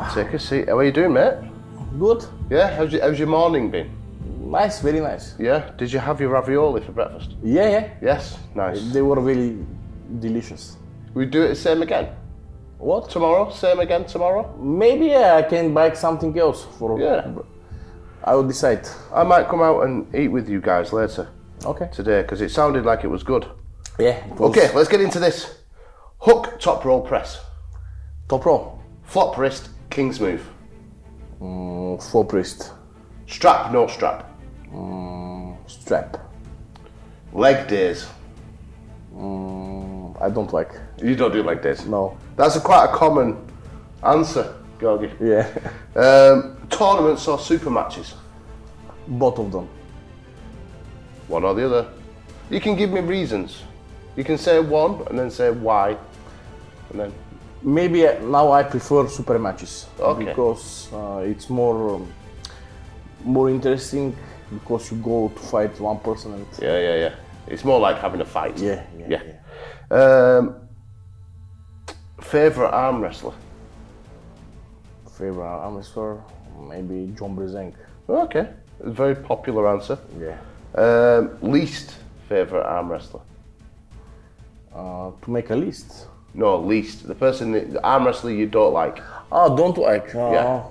Take a seat. How are you doing, mate? Good. Yeah? How's your morning been? Nice, very nice. Yeah? Did you have your ravioli for breakfast? Yeah. Yes? Nice. They were really delicious. We do it the same again? What? Tomorrow? Same again tomorrow? Maybe I can buy something else for. Yeah. I will decide. I might come out and eat with you guys later Okay. today because it sounded like it was good. Yeah. It was Okay, let's get into this. Hook, top roll press. top row. Flop wrist, king's move. Four priest. Strap, no strap. Strap. Leg days. I don't like. You don't do leg days? No. That's quite a common answer, Georgi. Yeah. Tournaments or super matches? Both of them. One or the other. You can give me reasons. You can say one and then say why. And then Maybe now I prefer super matches. Okay. Because it's more interesting because you go to fight one person and yeah. It's more like having a fight. yeah. Favorite arm wrestler? Favorite arm wrestler, maybe John Brezenk. Okay, a very popular answer. Yeah. Least favorite arm wrestler? To make a list. No, least. The arm wrestler you don't like. Don't like. Yeah.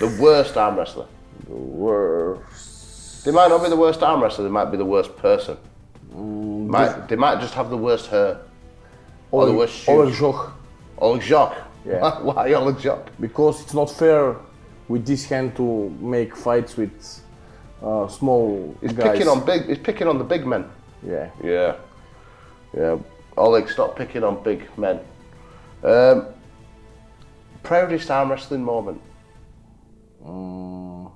The worst arm wrestler. The worst. They might not be the worst arm wrestler, they might be the worst person. They might just have the worst hair. Or the worst shoes. Oleg Zhok. Oleg Zhok. Yeah. Why Oleg Zhok? Because it's not fair with this hand to make fights with small He's guys. picking on the big men. Yeah. Yeah. Oleg, stop picking on big men. Proudest arm wrestling moment? What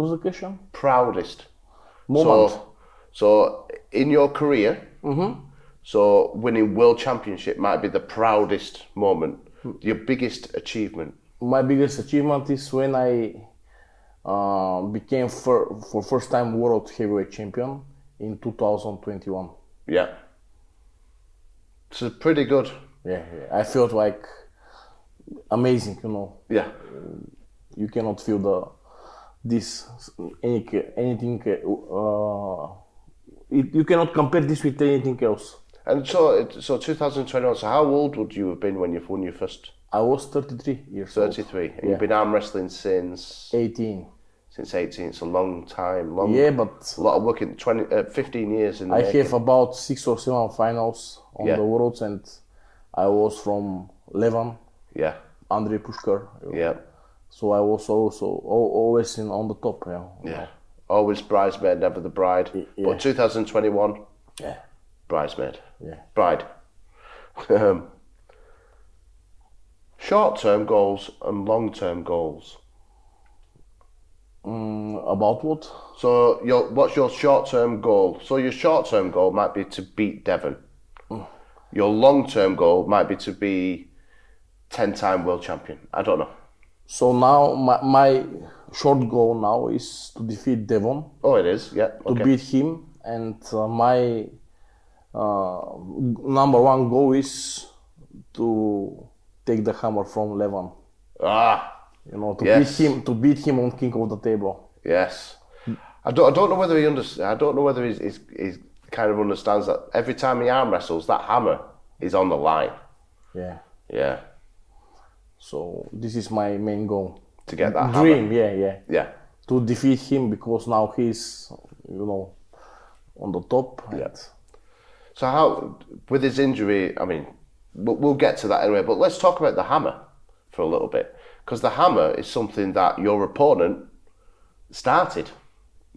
was the question? Proudest Moment. So in your career, so winning world championship might be the proudest moment. Your biggest achievement? My biggest achievement is when I became for first time world heavyweight champion in 2021. Yeah. So pretty good. Yeah. I felt like amazing, Yeah. You cannot feel anything. You cannot compare this with anything else. And so 2021. So how old would you have been when you won your first? I was 33 years 33. And Yeah. you've been arm wrestling since old. 18. Since 18. It's a long time. Yeah, but A lot of work in 15 years in the I making. have about 6 or 7 finals on Yeah. the worlds, and I was from Levan, Yeah. Andrei Pushkar. Yeah. So I was also always on the top. Yeah. Always bridesmaid, never the bride. Yeah. But 2021, Yeah. bridesmaid. Yeah. Bride. Short-term goals and long-term goals. About what? So what's your short-term goal? So your short-term goal might be to beat Devon. Your long-term goal might be to be 10-time world champion. I don't know. So now my short goal now is to defeat Devon, Oh, it is. Yeah. to Okay. beat him, and my number one goal is to take the hammer from Levan. Yes. To beat him on King of the Table. Yes. I don't know whether he understands. I don't know whether he's kind of understands that every time he arm wrestles, that hammer is on the line. Yeah. Yeah. So this is my main goal. To get that Dream, hammer. Yeah. To defeat him because now he's, on the top. Yeah. So how, with his injury, I mean, we'll get to that anyway, but let's talk about the hammer for a little bit. Because the hammer is something that your opponent started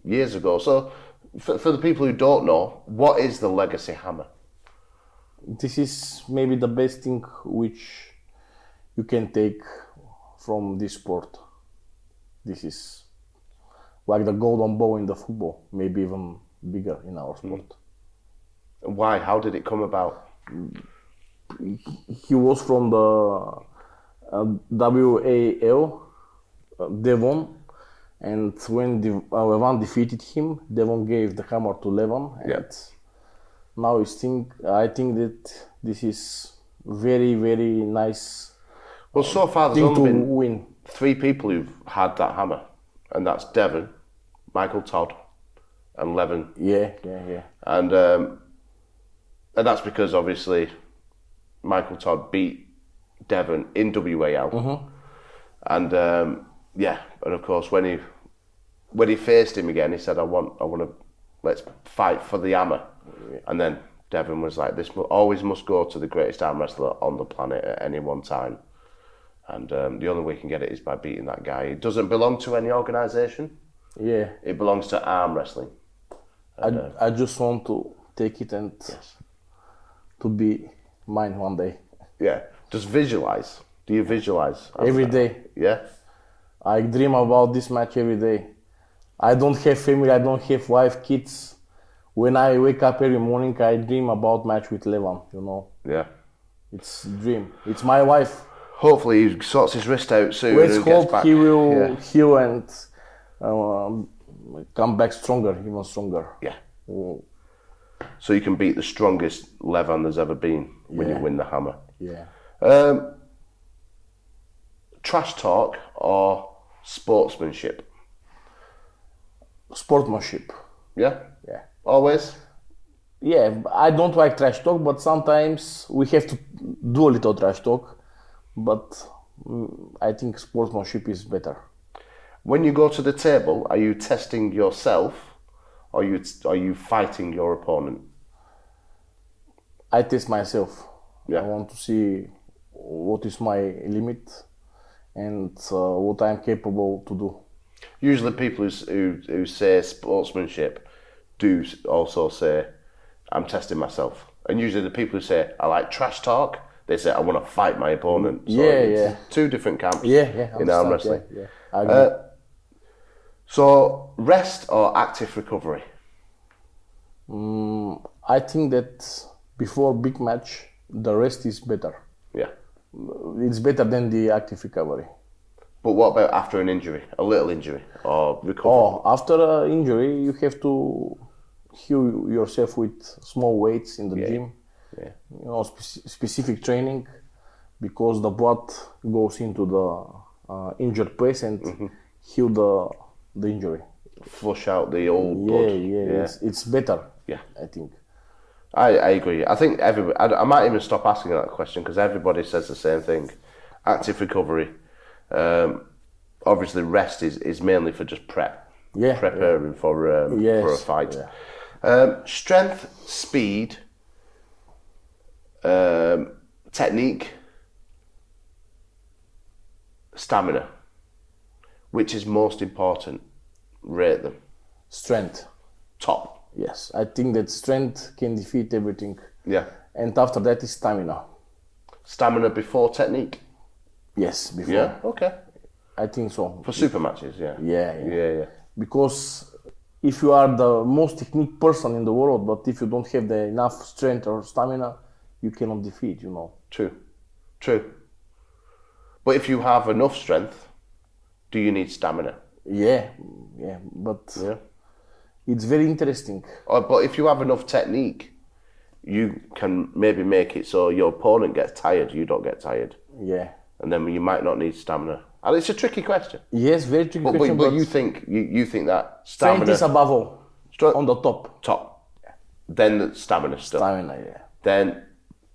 years ago. So for the people who don't know, what is the legacy hammer? This is maybe the best thing which you can take from this sport. This is like the golden ball in the football, maybe even bigger in our sport. Why? How did it come about? He was from the WAL, Devon, and when Levan defeated him, Devon gave the hammer to Levan, and now I think that this is very, very nice Well, so far there's thing to only been win. 3 people who've had that hammer, and that's Devon, Michael Todd, and Levin. Yeah. And that's because obviously Michael Todd beat Devon in WAL, and and of course when he faced him again, he said, "I want to let's fight for the hammer," and then Devon was like, "This always must go to the greatest arm wrestler on the planet at any one time." And the only way you can get it is by beating that guy. It doesn't belong to any organisation. Yeah. It belongs to arm wrestling. And, I just want to take it and to be mine one day. Yeah. Just visualise. Do you visualise? Every day. Yeah? I dream about this match every day. I don't have family, I don't have wife, kids. When I wake up every morning, I dream about match with Levan, Yeah. It's a dream. It's my wife. Hopefully he sorts his wrist out soon. Let's and gets hope back. he will heal and come back stronger, even stronger. Yeah. So you can beat the strongest Levan there's ever been when you win the hammer. Yeah. Trash talk or sportsmanship? Sportsmanship. Yeah? Yeah. Always? Yeah, I don't like trash talk, but sometimes we have to do a little trash talk. But I think sportsmanship is better. When you go to the table, are you testing yourself or are you fighting your opponent? I test myself. Yeah. I want to see what is my limit and what I'm capable to do. Usually people who say sportsmanship do also say, I'm testing myself. And usually the people who say, I like trash talk, they say, I want to fight my opponent. So it's 2 different camps in arm wrestling. Yeah, I agree. So, rest or active recovery? I think that before big match, the rest is better. Yeah. It's better than the active recovery. But what about after an injury? A little injury or recovery? Oh, after an injury, you have to heal yourself with small weights in the gym. Yeah. Specific training, because the blood goes into the injured place and heal the injury. Flush out the old blood. Yeah. It's better. Yeah, I think. I agree. I think everybody. I might even stop asking that question because everybody says the same thing. Active recovery. Obviously, rest is mainly for just prep. Yeah. Preparing for a fight. Yeah. Strength, speed, technique, stamina. Which is most important? Rate them. Strength. Top. Yes, I think that strength can defeat everything. Yeah. And after that is stamina. Stamina before technique? Yes, before. Yeah, okay. I think so. For super matches, yeah. Yeah. Because if you are the most technique person in the world, but if you don't have the enough strength or stamina, you cannot defeat, True. But if you have enough strength, do you need stamina? Yeah, but it's very interesting. But if you have enough technique, you can maybe make it so your opponent gets tired, you don't get tired. Yeah. And then you might not need stamina. And it's a tricky question. Yes, very tricky question. But you think that strength is above all, on the top. Top. Then the stamina still. Stamina, yeah. Then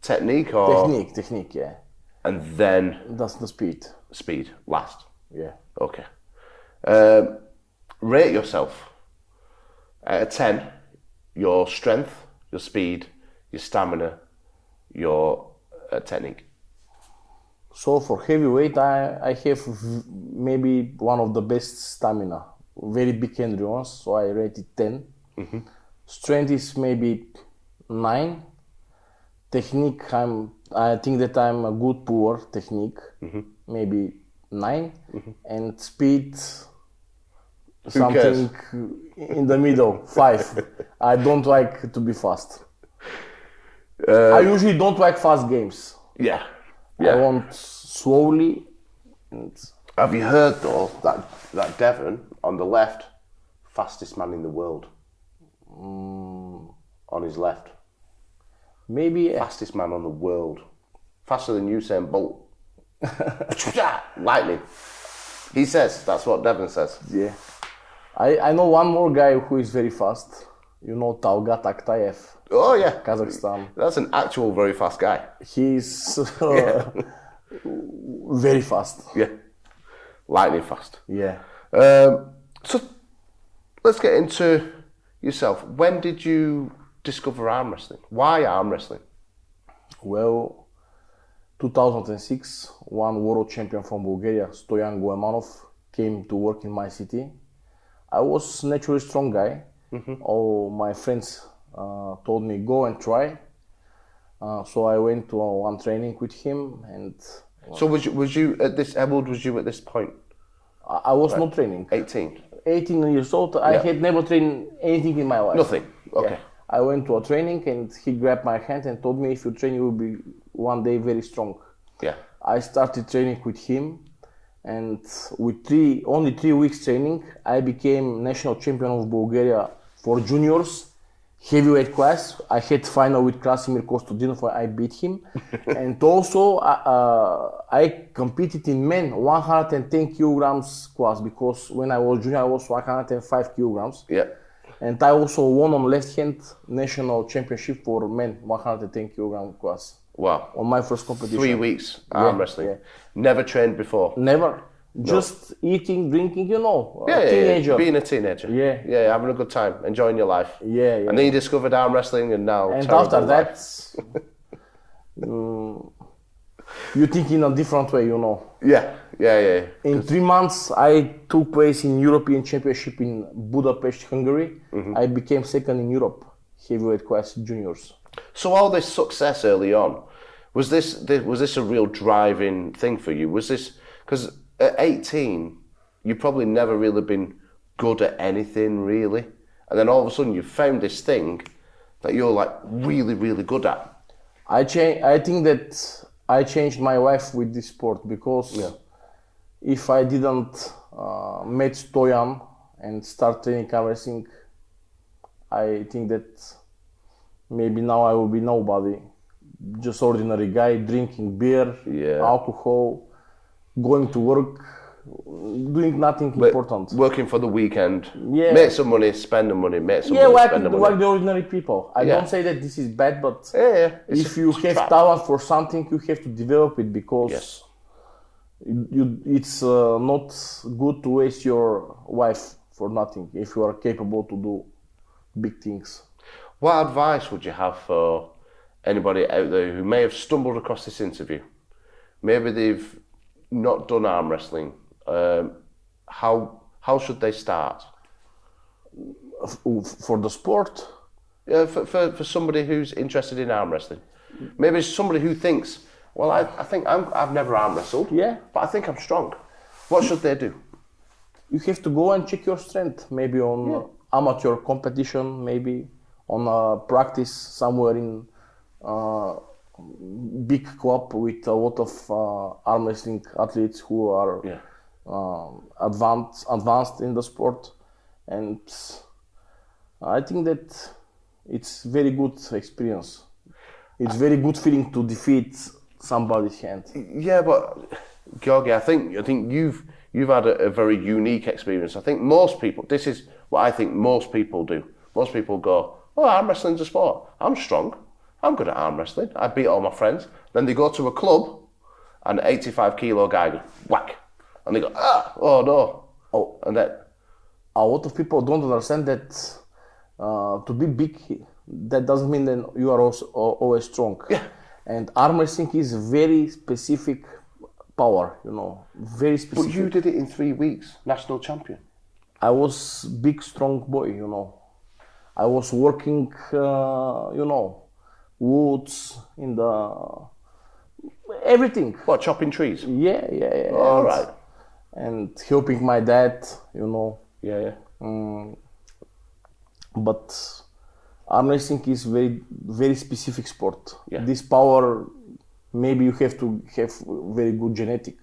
technique or... Technique, yeah. And then... That's the speed. Speed, last. Yeah. Okay. Rate yourself. Out of 10, your strength, your speed, your stamina, your technique. So for heavyweight, I have maybe one of the best stamina. Very big endurance, so I rate it 10. Mm-hmm. Strength is maybe 9. Technique, I think that I'm a good puller technique, maybe 9. Mm-hmm. And speed, something in the middle, 5. I don't like to be fast. I usually don't like fast games. Yeah. I want slowly. Have you heard though that Devon on the left, fastest man in the world? On his left. Maybe fastest man on the world, faster than Usain Bolt. Lightning. He says, that's what Devon says. Yeah. I know one more guy who is very fast. You know Talgat Aktayev, Oh, yeah. Kazakhstan. That's an actual very fast guy. He's very fast. Yeah. Lightning fast. Yeah. So let's get into yourself. When did you discover arm wrestling? Why arm wrestling? Well, 2006, one world champion from Bulgaria, Stoyan Goemanov, came to work in my city. I was naturally strong guy. All my friends told me go and try. So I went to one training with him, and So was you at this? How old was you at this point? I was not training. 18. 18 years old. I had never trained anything in my life. Nothing. Okay. Yeah. I went to a training and he grabbed my hand and told me, if you train, you will be one day very strong. Yeah. I started training with him, and with only 3 weeks training, I became national champion of Bulgaria for juniors, heavyweight class. I had final with Krasimir Kostadinov, I beat him. And also I competed in men 110 kilograms class, because when I was junior I was 105 kilograms. Yeah. And I also won on left hand national championship for men 110 kilogram class. Wow. On my first competition. 3 weeks arm wrestling. Yeah. Never trained before. Never. Just eating, drinking, you know. Yeah, teenager. Being a teenager. Yeah. Yeah, having a good time, enjoying your life. Yeah, yeah. And then you discovered arm wrestling, and now. And terrible after life. that, you think in a different way, you know. Yeah. In 3 months, I took place in European Championship in Budapest, Hungary. I became second in Europe, heavyweight class juniors. So all this success early on, was this a real driving thing for you? Was this because at 18 you've probably never really been good at anything really, and then all of a sudden you found this thing that you're like really, really good at? I think that I changed my life with this sport, because if I didn't meet Stoyan and start training arm wrestling, I think that maybe now I will be nobody. Just ordinary guy drinking beer, alcohol, going to work, doing nothing important. Working for the weekend, make some money, spend the money, make some money, like, spend the money. like the ordinary people. I don't say that this is bad, but if you have trap. talent for something, you have to develop it, because it's not good to waste your life for nothing if you are capable to do big things. What advice would you have for anybody out there who may have stumbled across this interview? Maybe they've not done arm wrestling. How should they start? For the sport? For somebody who's interested in arm wrestling. Maybe it's somebody who thinks, well, I think I've never arm wrestled, but I think I'm strong. What should they do? You have to go and check your strength, maybe on amateur competition, maybe on a practice somewhere in big club with a lot of arm wrestling athletes who are advanced in the sport. And I think that it's very good experience. It's very good feeling to defeat somebody's hand. Yeah, but Georgi, I think you've had a very unique experience. I think most people, this is what I think most people do. Most people go, oh, arm wrestling's a sport. I'm strong. I'm good at arm wrestling. I beat all my friends. Then they go to a club and an 85 kilo guy goes, whack. And they go, oh no. Oh, and then a lot of people don't understand that to be big, that doesn't mean that you are also always strong. Yeah. And arm wrestling is very specific power, you know, very specific. But you did it in 3 weeks, national champion. I was big, strong boy, you know. I was working, you know, woods in the everything. What, chopping trees? Yeah. All right. And helping my dad, you know. Yeah. But arm wrestling is very, very specific sport. Yeah. This power, maybe you have to have very good genetic.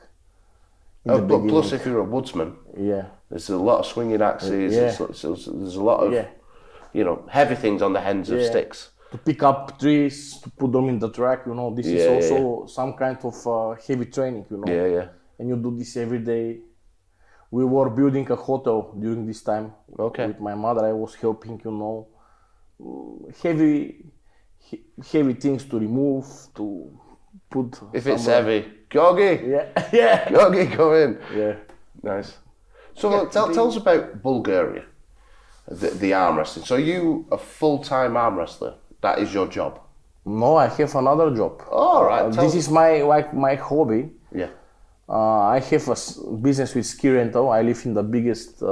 But plus, if you're a woodsman, there's a lot of swinging axes. There's a lot of, you know, heavy things on the ends of sticks. to pick up trees, to put them in the track. This is also some kind of heavy training. Yeah, yeah. And you do this every day. We were building a hotel during this time. Okay. With my mother, I was helping. Heavy things to remove, to put. If it's heavy, Georgi. Yeah, yeah. Georgi, come in. Yeah. Nice. So tell us about Bulgaria, the arm wrestling. So you a full-time arm wrestler? That is your job? No, I have another job. All right. This is my hobby. Yeah. I have a business with ski rental. I live in the biggest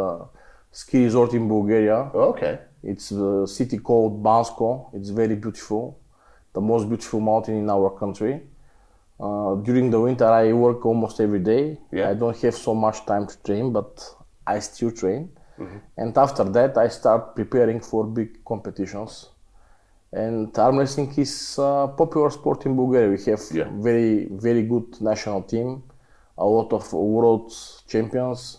ski resort in Bulgaria. Okay. It's a city called Bansko. It's very beautiful, the most beautiful mountain in our country. During the winter, I work almost every day. Yeah. I don't have so much time to train, but I still train. And after that, I start preparing for big competitions. And arm wrestling is a popular sport in Bulgaria. We have very, very good national team, a lot of world champions.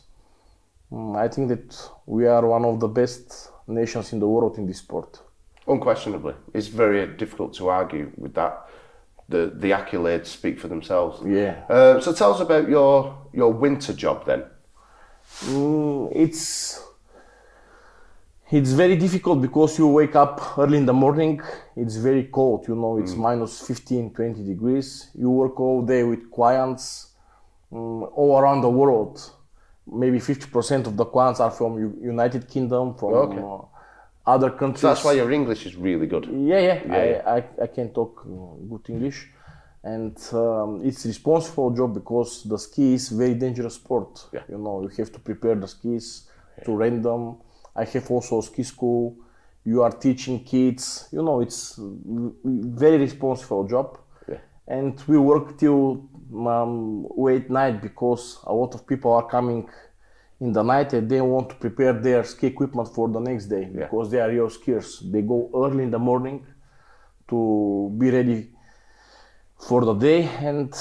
I think that we are one of the best nations in the world in this sport. Unquestionably. It's very difficult to argue with that. The accolades speak for themselves. Yeah. So tell us about your winter job then. It's very difficult because you wake up early in the morning. It's very cold, it's minus 15, 20 degrees. You work all day with clients all around the world. Maybe 50% of the clients are from United Kingdom, from other countries. So that's why your English is really good. Yeah. I can talk good English. And it's a responsible job because the ski is very dangerous sport. Yeah. You have to prepare the skis, to rent them. I have also a ski school. You are teaching kids. It's very responsible job. Yeah. And we work till late night because a lot of people are coming in the night and they want to prepare their ski equipment for the next day because they are real skiers. They go early in the morning to be ready for the day, and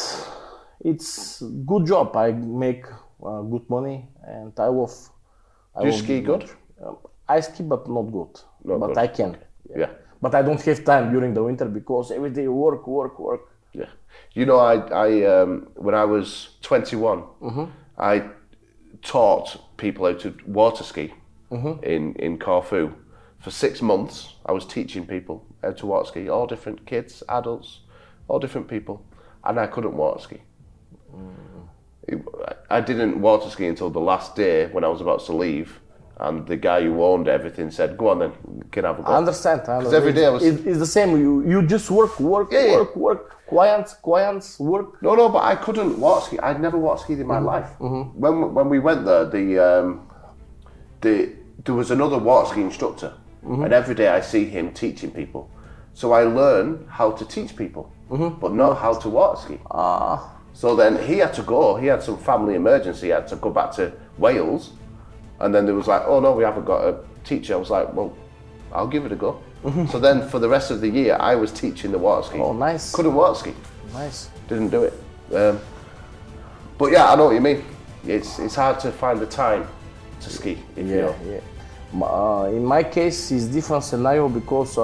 it's good job. I make good money, and I love. Do you ski good? I ski, but not good. But I can. Yeah. But I don't have time during the winter because every day work. Yeah. I when I was 21, I taught people how to water ski in Corfu. For 6 months, I was teaching people how to water ski, all different kids, adults, all different people, and I couldn't water ski. I didn't water ski until the last day when I was about to leave, and the guy who owned everything said, "Go on then, you can have a go." I understand. Because every day I was... It's the same. You just work. Clients, work. No, but I couldn't water ski. I'd never water skied in my life. When we went there, there was another water ski instructor, and every day I see him teaching people. So I learned how to teach people, but not how to water ski. So then he had to go. He had some family emergency. He had to go back to Wales, and then there was like, "Oh no, we haven't got a teacher." I was like, "Well, I'll give it a go." So then for the rest of the year, I was teaching the water ski. Oh, nice. Couldn't water ski. Nice. Didn't do it. But yeah, I know what you mean. It's hard to find the time to ski. In my case, it's different scenario because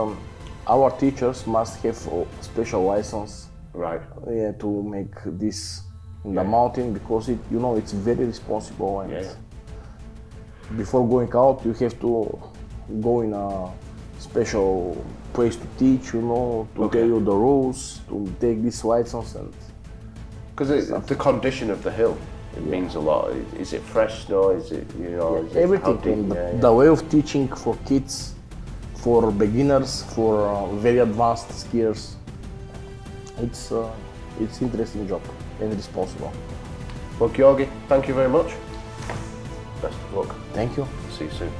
our teachers must have a special license. Right. Yeah, to make this in the mountain because it's very responsible, and before going out you have to go in a special place to teach, to tell you the rules, to take this license. And because the condition of the hill, it means a lot. Is it fresh snow? Is it, is everything. The way of teaching for kids, for beginners, for very advanced skiers, it's interesting job and responsible. Well, Georgi, thank you very much. Best of luck. Thank you. See you soon.